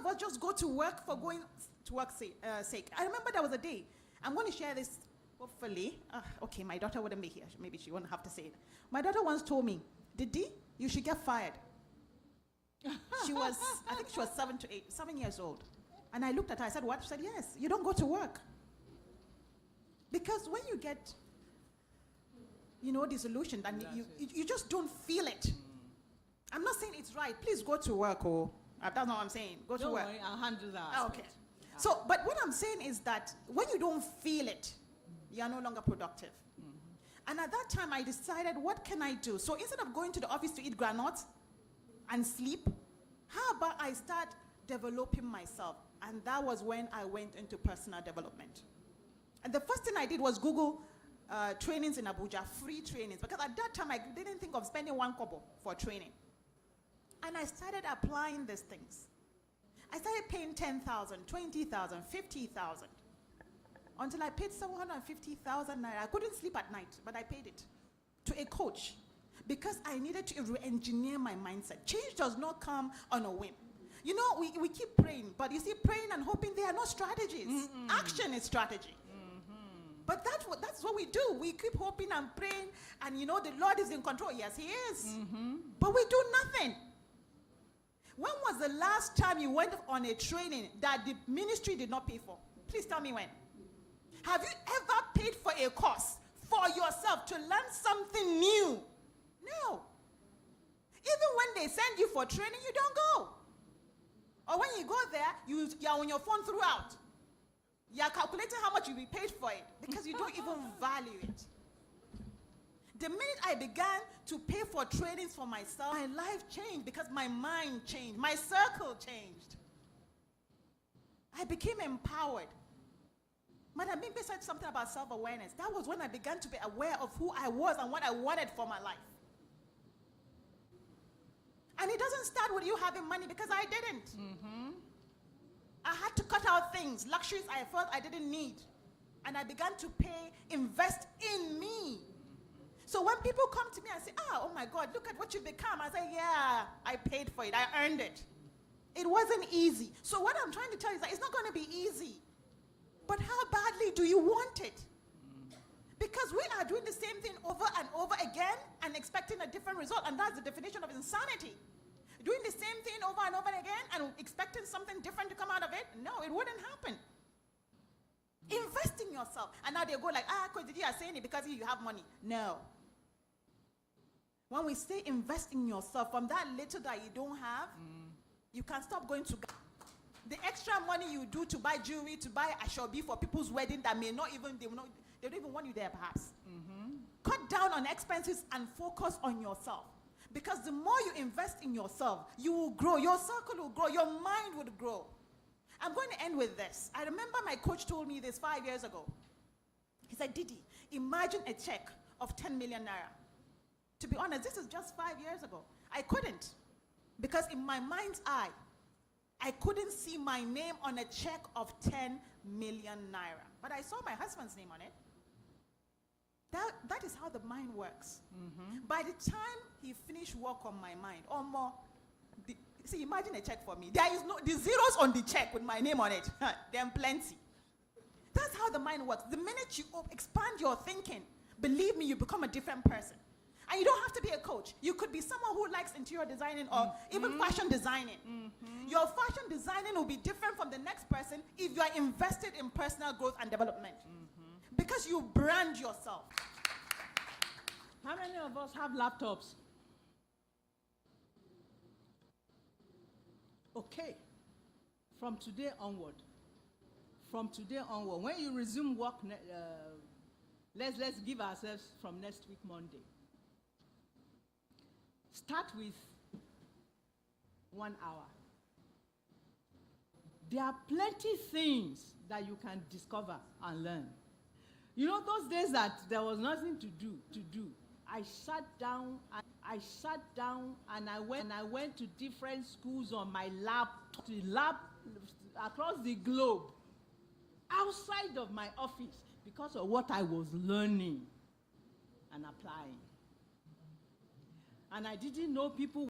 of us just go to work for going to work's sake. I remember there was a day, I'm going to share this, hopefully. Okay, my daughter wouldn't be here. Maybe she wouldn't have to say it. My daughter once told me, Didi, you should get fired. I think she was 7 years old. And I looked at her, I said, what? She said, yes, you don't go to work. Because when you get, disillusioned and you just don't feel it. I'm not saying it's right. Please go to work, that's not what I'm saying. Go to work. Don't worry, I'll handle that. Okay. So, but what I'm saying is that when you don't feel it, you are no longer productive. And at that time, I decided, what can I do? So instead of going to the office to eat granuts and sleep, how about I start developing myself? And that was when I went into personal development. And the first thing I did was Google trainings in Abuja, free trainings, because at that time I didn't think of spending 1 kobo for training. And I started applying these things. I started paying 10,000, 20,000, 50,000, until I paid 750,000 naira. I couldn't sleep at night, but I paid it to a coach because I needed to re-engineer my mindset. Change does not come on a whim. We keep praying, but you see, praying and hoping, they are not strategies. Action is strategy. But that's what we do. We keep hoping and praying, and the Lord is in control. Yes, He is. But we do nothing. When was the last time you went on a training that the ministry did not pay for? Please tell me when. Have you ever paid for a course for yourself to learn something new? No. Even when they send you for training, you don't go. Or when you go there, you're on your phone throughout. You're calculating how much you'll be paid for it because you don't even value it. The minute I began to pay for trainings for myself, my life changed because my mind changed. My circle changed. I became empowered. Madam Bimbe said something about self-awareness. That was when I began to be aware of who I was and what I wanted for my life. And it doesn't start with you having money, because I didn't. I had to cut out things, luxuries I felt I didn't need. And I began to invest in me. So when people come to me and say, oh my God, look at what you've become, I say, yeah, I paid for it, I earned it. It wasn't easy. So what I'm trying to tell you is that it's not going to be easy. But how badly do you want it? Because we are doing the same thing over and over again and expecting a different result, and that's the definition of insanity. Doing the same thing over and over again and expecting something different to come out of it? No, it wouldn't happen. Invest in yourself. And now they go like, Coach Didi, you are saying it because you have money. No. When we say invest in yourself, from that little that you don't have, you can stop going to the extra money you do to buy jewelry, to buy ashobi for people's wedding that may not even, they don't even want you there perhaps. Cut down on expenses and focus on yourself. Because the more you invest in yourself, you will grow. Your circle will grow. Your mind will grow. I'm going to end with this. I remember my coach told me this 5 years ago. He said, Didi, imagine a check of 10 million naira. To be honest, this is just 5 years ago. I couldn't. Because in my mind's eye, I couldn't see my name on a check of 10 million naira. But I saw my husband's name on it. That is how the mind works. By the time he finished work on my mind, or more, see, imagine a check for me. There is the zeros on the check with my name on it. Then plenty. That's how the mind works. The minute you expand your thinking, believe me, you become a different person. And you don't have to be a coach. You could be someone who likes interior designing or even fashion designing. Your fashion designing will be different from the next person if you are invested in personal growth and development. Because you brand yourself. How many of us have laptops? Okay. From today onward, when you resume work, let's give ourselves from next week, Monday. Start with 1 hour. There are plenty things that you can discover and learn. You know, those days that there was nothing to do, I sat down and I went to different schools on my lab across the globe, outside of my office, because of what I was learning and applying. And I didn't know people